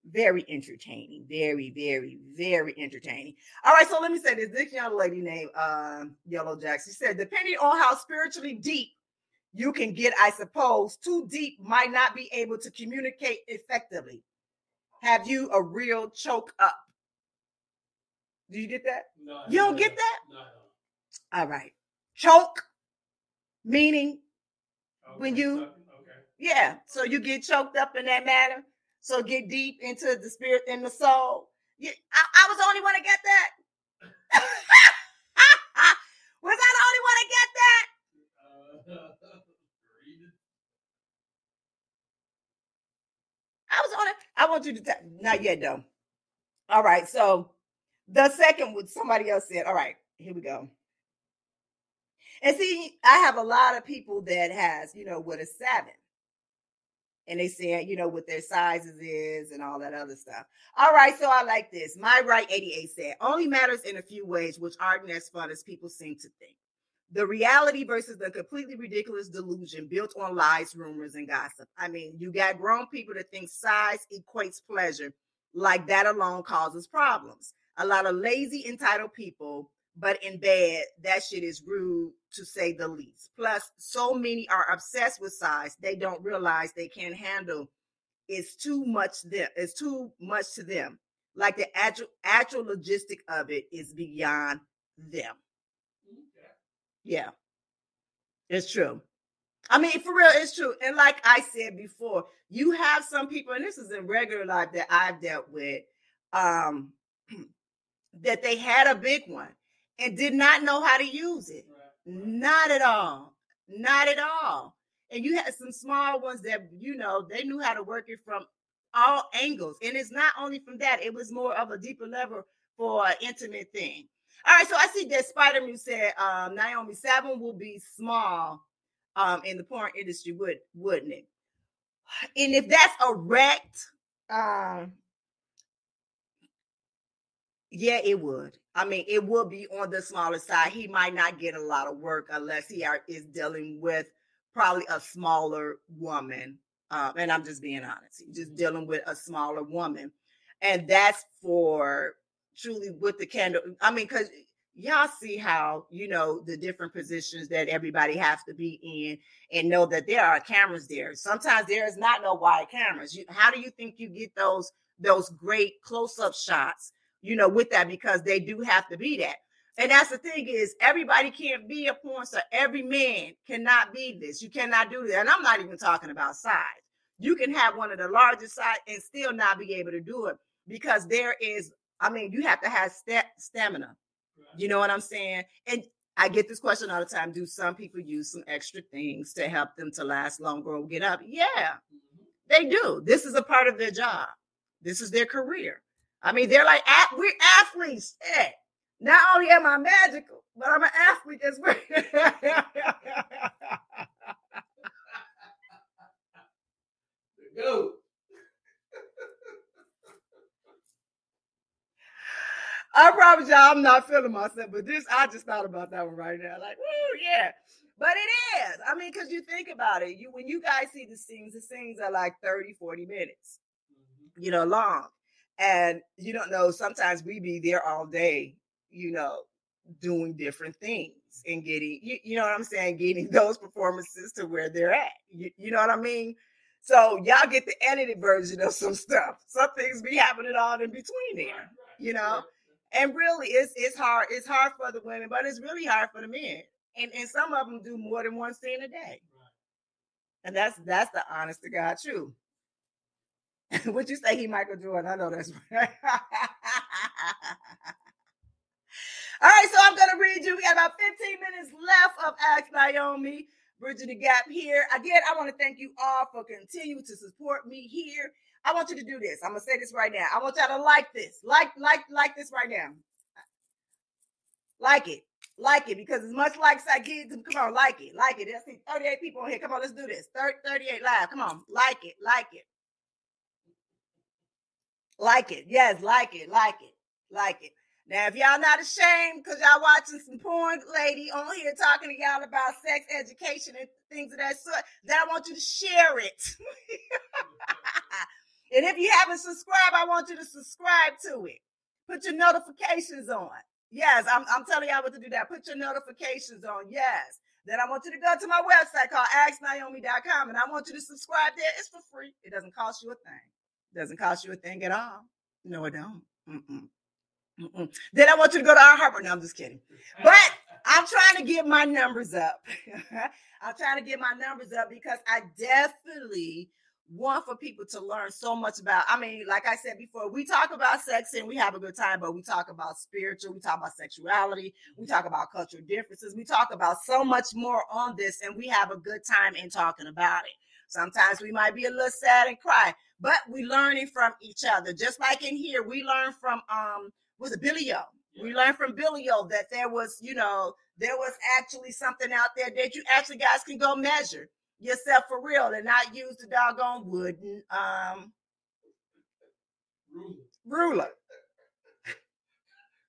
very entertaining. Very, very, very entertaining. All right. So let me say this. This young lady named Yellow Jack, she said, depending on how spiritually deep you can get, I suppose, too deep might not be able to communicate effectively. Have you a real choke up? Do you get that? No. You don't get that? No. All right. Choke, meaning when you, okay. yeah, so you get choked up in that matter. So get deep into the spirit and the soul. I was the only one to get that. Was I the only one to get that? I was on it. I want you to not yet though. All right. So the second one, somebody else said, all right, here we go. And see, I have a lot of people that has, with a 7. And they said, what their sizes is and all that other stuff. All right. So I like this. My Right 88 said, only matters in a few ways, which aren't as fun as people seem to think. The reality versus the completely ridiculous delusion built on lies, rumors, and gossip. I mean, you got grown people that think size equates pleasure. Like that alone causes problems. A lot of lazy, entitled people, but in bed, that shit is rude to say the least. Plus, so many are obsessed with size, they don't realize they can't handle. It's too much to them. Like the actual logistic of it is beyond them. Yeah, it's true. I mean, for real, it's true. And like I said before, you have some people, and this is in regular life that I've dealt with, that they had a big one and did not know how to use it. Right. Not at all. Not at all. And you had some small ones that, they knew how to work it from all angles. And it's not only from that, it was more of a deeper level for an intimate thing. All right, so I see that Spider-Man said Naomi 7 will be small in the porn industry, wouldn't it? And if that's erect, yeah, it would. I mean, it would be on the smaller side. He might not get a lot of work unless he is dealing with probably a smaller woman. And I'm just being honest, just dealing with a smaller woman. And that's for truly with the candle. I mean, because y'all see how, the different positions that everybody has to be in and know that there are cameras there. Sometimes there is not no wide cameras. How do you think you get those great close-up shots, with that? Because they do have to be that. And that's the thing is everybody can't be a porn star. Every man cannot be this. You cannot do that. And I'm not even talking about size. You can have one of the largest size and still not be able to do it because you have to have stamina. You know what I'm saying? And I get this question all the time. Do some people use some extra things to help them to last longer or get up? Yeah, they do. This is a part of their job. This is their career. I mean, they're like, we're athletes. Hey, not only am I magical, but I'm an athlete as well. Go. I promise y'all I'm not feeling myself, but I just thought about that one right now. Like, oh yeah. But it is. I mean, because you think about it, when you guys see the scenes are like 30, 40 minutes, long. And you don't know, sometimes we be there all day, doing different things and getting, you know what I'm saying, getting those performances to where they're at. You know what I mean? So y'all get the edited version of some stuff. Some things be happening all in between there, And really, it's hard. It's hard for the women, but it's really hard for the men. And some of them do more than one sin a day. And that's the honest to God truth. Would you say he Michael Jordan? I know that's right. All right, so I'm going to read you. We got about 15 minutes left of Ask Naomi, Bridging the Gap here. Again, I want to thank you all for continuing to support me here. I want you to do this. I'm going to say this right now. I want y'all to like this. Like this right now. Like it, because as much likes I get, come on, like it. There's 38 people on here. Come on, let's do this. 38 live. Come on, like it. Like it. Yes, like it. Now, if y'all not ashamed because y'all watching some porn lady on here talking to y'all about sex education and things of that sort, then I want you to share it. And if you haven't subscribed, I want you to subscribe to it. Put your notifications on. Yes, I'm telling y'all what to do that. Put your notifications on. Yes. Then I want you to go to my website called AskNaomi.com, and I want you to subscribe there. It's for free. It doesn't cost you a thing. It doesn't cost you a thing at all. No, it don't. Then I want you to go to our Harper. No, I'm just kidding. But I'm trying to get my numbers up. I'm trying to get my numbers up because I definitely want for people to learn so much about, I mean, like I said before, we talk about sex and we have a good time, but we talk about spiritual, we talk about sexuality, we talk about cultural differences, we talk about so much more on this, and we have a good time in talking about it. Sometimes we might be a little sad and cry, but we learning from each other. Just like in here, we learned from, was it Billy O? Yeah. We learned from Billy O that there was, there was actually something out there that you actually guys can go measure yourself for real and not use the doggone wooden ruler.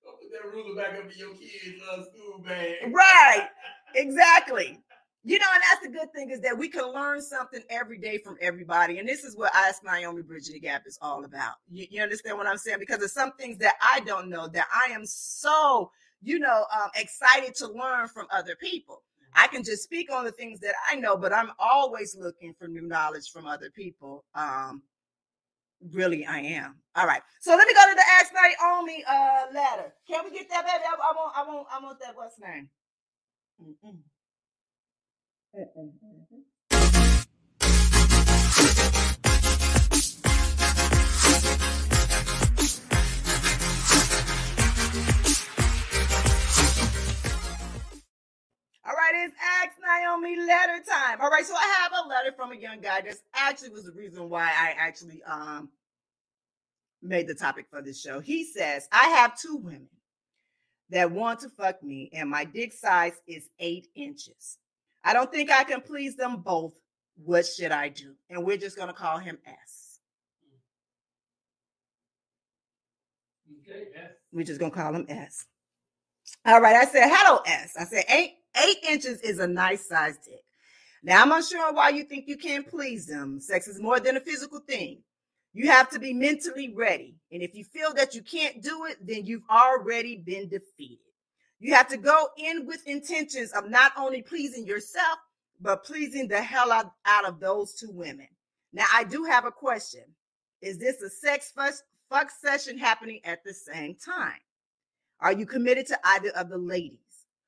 Don't put that ruler back up in your kids' school bag. Right, exactly. And that's the good thing is that we can learn something every day from everybody. And this is what Ask Naomi Bridging the Gap is all about. You understand what I'm saying? Because there's some things that I don't know that I am so, excited to learn from other people. I can just speak on the things that I know, but I'm always looking for new knowledge from other people. Really, I am. All right. So let me go to the Ask Naomi letter. Can we get that, baby? I want that. What's name? All right, it's Ask Naomi letter time. All right, so I have a letter from a young guy. This actually was the reason why I actually made the topic for this show. He says, I have 2 women that want to fuck me, and my dick size is 8 inches. I don't think I can please them both. What should I do? And we're just going to call him S. Okay, S. We're just going to call him S. All right, I said, hello, S. I said, 8 inches is a nice size dick. Now, I'm unsure why you think you can't please them. Sex is more than a physical thing. You have to be mentally ready. And if you feel that you can't do it, then you've already been defeated. You have to go in with intentions of not only pleasing yourself, but pleasing the hell out of those 2 women. Now, I do have a question. Is this a sex fuck session happening at the same time? Are you committed to either of the ladies?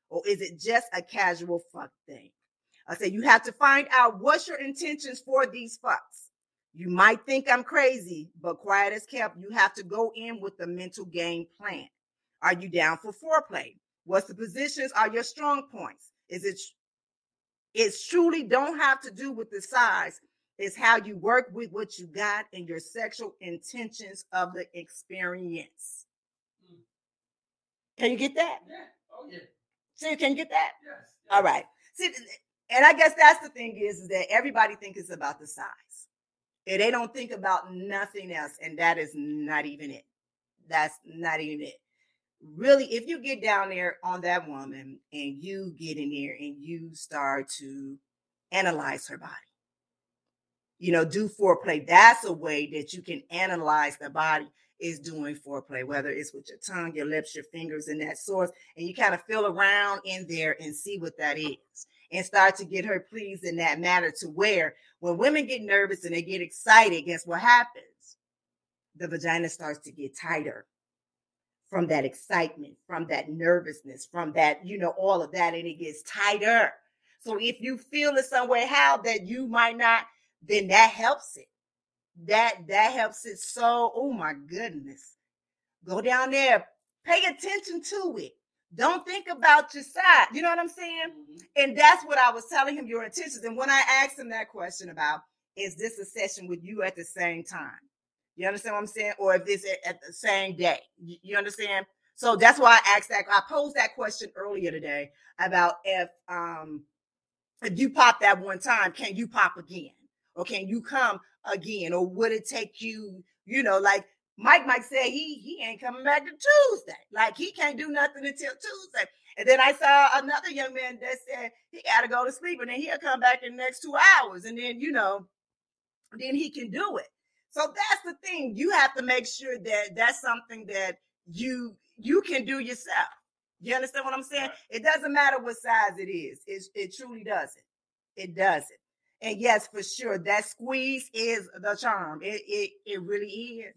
Or is it just a casual fuck thing? I say you have to find out what's your intentions for these fucks. You might think I'm crazy, but quiet as kept, you have to go in with the mental game plan. Are you down for foreplay? What's the positions are your strong points? It's truly don't have to do with the size. It's how you work with what you got and your sexual intentions of the experience. Can you get that? Yeah. Oh, yeah. See, can you get that? Yes. All right. See, and I guess that's the thing is that everybody thinks it's about the size. And they don't think about nothing else. And that is not even it. That's not even it. Really, if you get down there on that woman and you get in there and you start to analyze her body, do foreplay. That's a way that you can analyze the body is doing foreplay, whether it's with your tongue, your lips, your fingers, and that source. And you kind of feel around in there and see what that is and start to get her pleased in that manner to where when women get nervous and they get excited, guess what happens? The vagina starts to get tighter. from that excitement, from that nervousness, from that, all of that, and it gets tighter. So if you feel in some way how that you might not, then that helps it. That helps it. So, oh my goodness. Go down there, pay attention to it. Don't think about your side. You know what I'm saying? Mm-hmm. And that's what I was telling him, your intentions. And when I asked him that question about, is this a session with you at the same time? You understand what I'm saying? Or if this at the same day, you understand? So that's why I asked that. I posed that question earlier today about if you pop that one time, can you pop again? Or can you come again? Or would it take you, like Mike might say he ain't coming back to Tuesday. Like he can't do nothing until Tuesday. And then I saw another young man that said he got to go to sleep and then he'll come back in the next 2 hours. And then, then he can do it. So that's the thing. You have to make sure that that's something that you can do yourself. You understand what I'm saying? Right. It doesn't matter what size it is. It truly doesn't. It doesn't. And yes, for sure, that squeeze is the charm. It really is.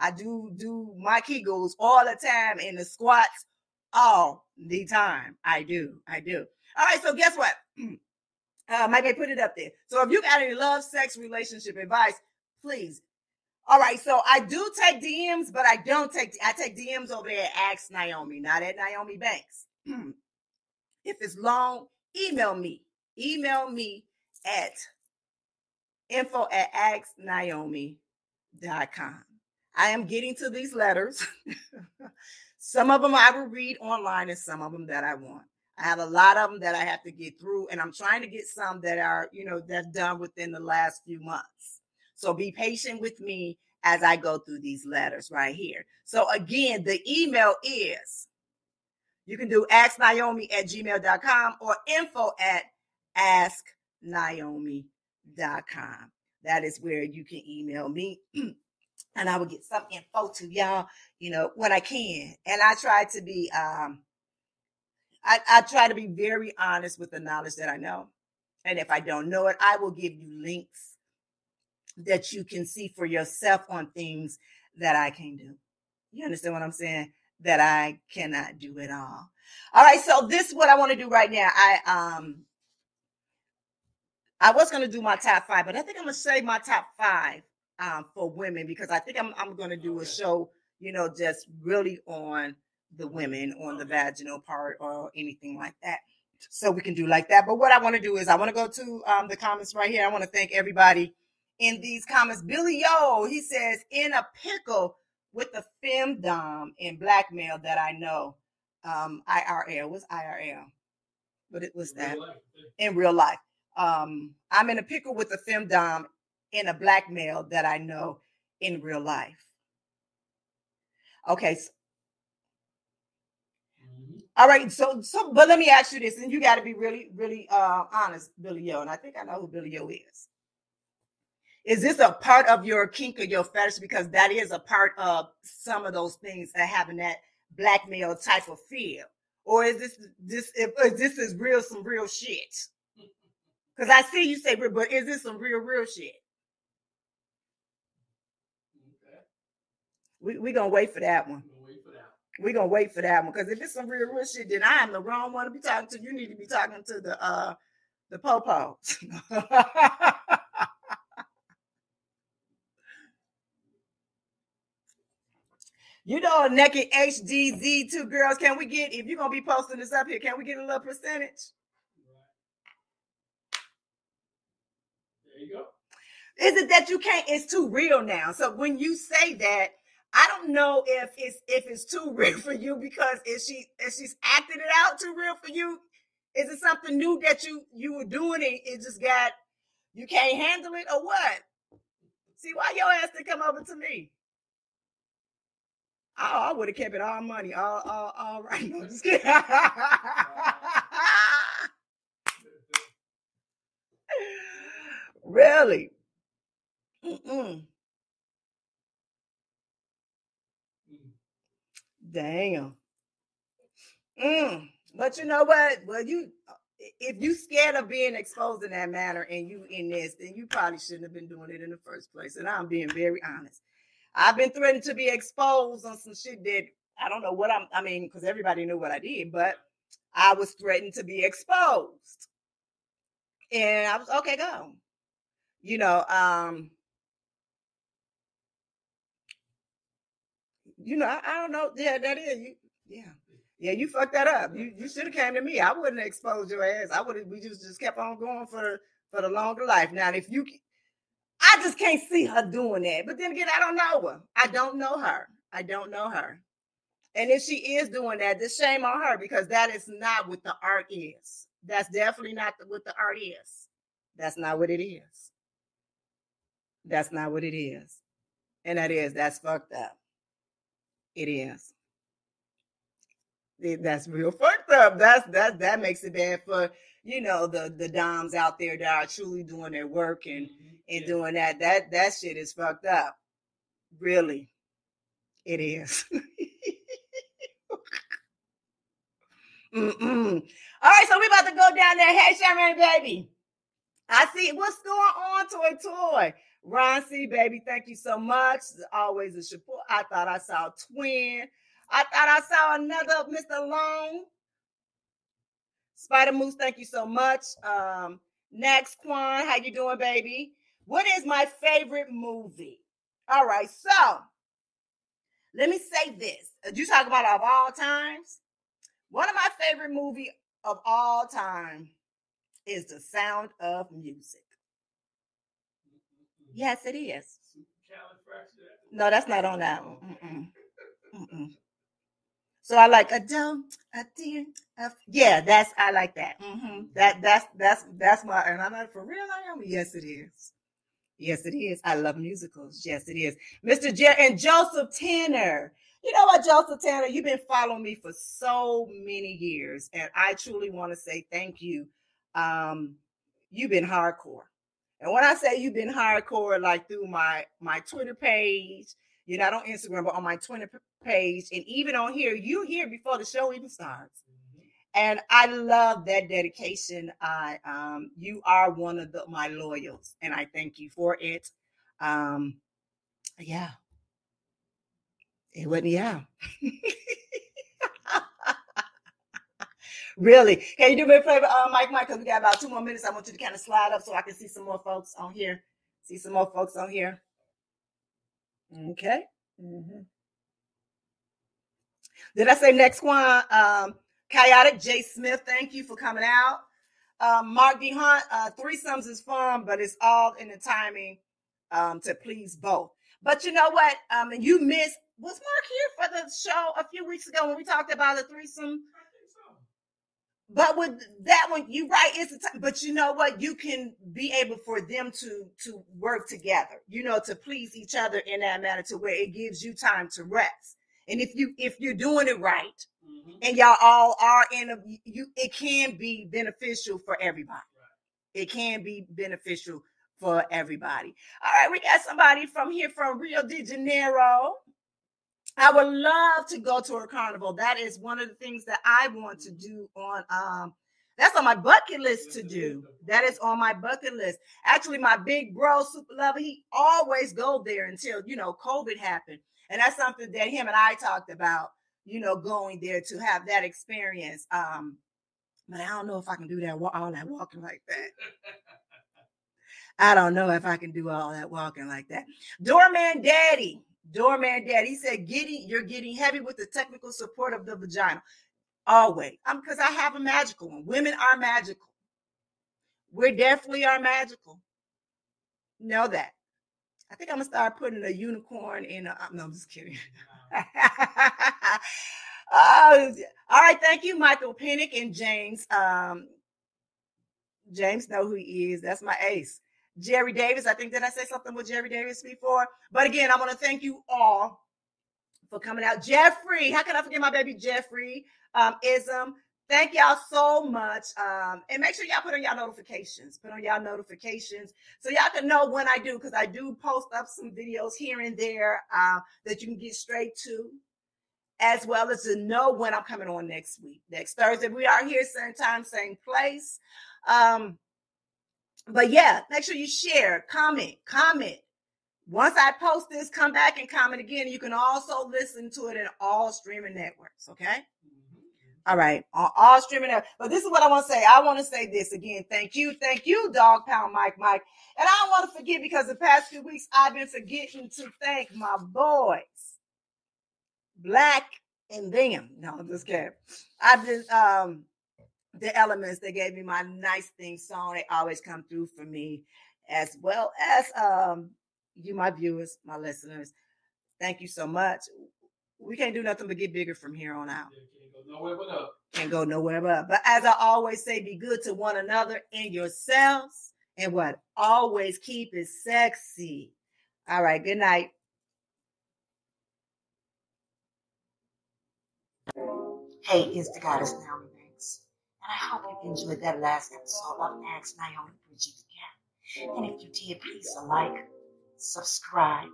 I do my Kegels all the time and the squats all the time. I do. All right, so guess what? Mike, put it up there. So if you got any love, sex, relationship advice, please. All right, so I do take DMs, but I take DMs over there at Ask Naomi, not at Naomi Banks. If it's long, email me. Email me at info@asknaomi.com. I am getting to these letters. Some of them I will read online and some of them that I want. I have a lot of them that I have to get through, and I'm trying to get some that are, that's done within the last few months. So be patient with me as I go through these letters right here. So again, the email is, you can do asknaomi@gmail.com or info@asknaomi.com. That is where you can email me. And I will get some info to y'all, when I can. And I try to be, I try to be very honest with the knowledge that I know. And if I don't know it, I will give you links that you can see for yourself on things that I can do. You understand what I'm saying? That I cannot do at all. All right. So this is what I want to do right now. I was going to do my top 5, but I think I'm going to save my top 5 for women, because I think I'm going to do a show, just really on the women, on the vaginal part or anything like that. So we can do like that. But what I want to do is I want to go to the comments right here. I want to thank everybody in these comments. Billy Yo, he says, in a pickle with the femdom and blackmail that I know. IRL. What's IRL? But it was that in real life. I'm in a pickle with a femdom in a blackmail that I know in real life. Okay. All right. So, but let me ask you this, and you got to be really, really honest, Billy Yo. And I think I know who Billy Yo is. Is this a part of your kink or your fetish? Because that is a part of some of those things that having that blackmail type of feel. Or is this is real, some real shit? Because I see you say, but is this some real shit? Okay. We're going to wait for that one. We're going to wait for that one. Because if it's some real shit, then I am the wrong one to be talking to. You need to be talking to the po-pos. Naked HDZ2 girls, can we get, if you're going to be posting this up here, can we get a little percentage? There you go. Is it that you can't, it's too real now? So when you say that, I don't know if it's too real for you, because if she's acting it out too real for you, is it something new that you were doing and it just you can't handle it, or what? See, why your ass didn't come over to me? Oh, I would have kept it all money. All right. No, just kidding. Really? Damn. But you know what? Well, if you scared of being exposed in that manner and you in this, then you probably shouldn't have been doing it in the first place. And I'm being very honest. I've been threatened to be exposed on some shit that I don't know what because everybody knew what I did, but I was threatened to be exposed. And I was, okay, go. I don't know. Yeah, that is you. Yeah, you fucked that up. You should have came to me. I wouldn't have exposed your ass. We just kept on going for the longer life. Now, I just can't see her doing that. But then again, I don't know her. I don't know her. And if she is doing that, just shame on her, because that is not what the art is. That's definitely not what the art is. That's not what it is. That's not what it is. And that's fucked up. It is. That's real fucked up. That makes it bad for, the doms out there that are truly doing their work and doing that. That shit is fucked up. Really. It is. All right, so we about to go down there. Hey, Sharon, baby. I see what's going on, Toy. Ron C, baby, thank you so much. Always a support. I thought I saw Twin. I thought I saw another Mr. Long. Spider Moose, thank you so much. Next, Quan, how you doing, baby? What is my favorite movie? All right, so let me say this. You talk about of all times. One of my favorite movie of all time is The Sound of Music. Yes, it is. No, that's not on that one. So I like I like that. That's my, and I'm not for real. I am. Yes, it is. Yes, it is. I love musicals. Yes, it is. Mr. And Joseph Tanner. You know what, Joseph Tanner? You've been following me for so many years, and I truly want to say thank you. You've been hardcore. And when I say you've been hardcore, like through my Twitter page, you're not on Instagram, but on my Twitter page, and even on here, you here before the show even starts. And I love that dedication. You are one of my loyals, and I thank you for it. Yeah. It wasn't, yeah. Really. Can you do me a favor, Mike, because we got about 2 more minutes. I want you to kind of slide up so I can see some more folks on here. Okay. Mm-hmm. Did I say next one? Chaotic J. Smith, thank you for coming out. Mark D. Hunt, threesomes is fun, but it's all in the timing to please both. But you know what? You missed. Was Mark here for the show a few weeks ago when we talked about a threesome? I think so. But with that one, you're right. But you know what? You can be able for them to work together, to please each other in that manner to where it gives you time to rest. And if you're doing it right, and y'all all are it can be beneficial for everybody. Right. It can be beneficial for everybody. All right, we got somebody from Rio de Janeiro. I would love to go to a carnival. That is one of the things that I want to do that's on my bucket list to do. That is on my bucket list. Actually, my big bro, Super Lover, he always go there until, COVID happened. And that's something that him and I talked about, going there to have that experience. But I don't know if I can do that, all that walking like that. I don't know if I can do all that walking like that. Doorman Daddy, he said, you're getting heavy with the technical support of the vagina. Always. Because I have a magical one. Women are magical. We definitely are magical. Know that. I think I'm going to start putting a unicorn in no, I'm just kidding. All right. Thank you, Michael Pinnock and James. James know who he is. That's my ace. Jerry Davis. I think that I said something with Jerry Davis before. But again, I want to thank you all for coming out. Jeffrey. How can I forget my baby Jeffrey? Ism. Thank y'all so much. And make sure y'all put on y'all notifications. So y'all can know when I do, because I do post up some videos here and there that you can get straight to, as well as to know when I'm coming on next week. Next Thursday, we are here, same time, same place. But yeah, make sure you share, comment. Once I post this, come back and comment again. You can also listen to it in all streaming networks, okay? All right, on all streaming networks. But this is what I want to say. I want to say this again. Thank you, Dog Pound Mike. And I don't want to forget, because the past few weeks I've been forgetting to thank my boys, Black and them. No, I'm just kidding. I've been the Elements. They gave me my nice theme song. They always come through for me, as well as you, my viewers, my listeners. Thank you so much. We can't do nothing but get bigger from here on out. Can't go nowhere but up. Can't go nowhere but up. But as I always say, be good to one another and yourselves. And what? Always keep it sexy. All right. Good night. Hey, it's the goddess Naomi Banks. And I hope you enjoyed that last episode of Ask Naomi Bridging the Gap. And if you did, please like, subscribe,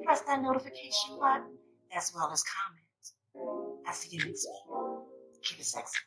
press that notification button, as well as comment. I'll see you next week. Keep it sexy.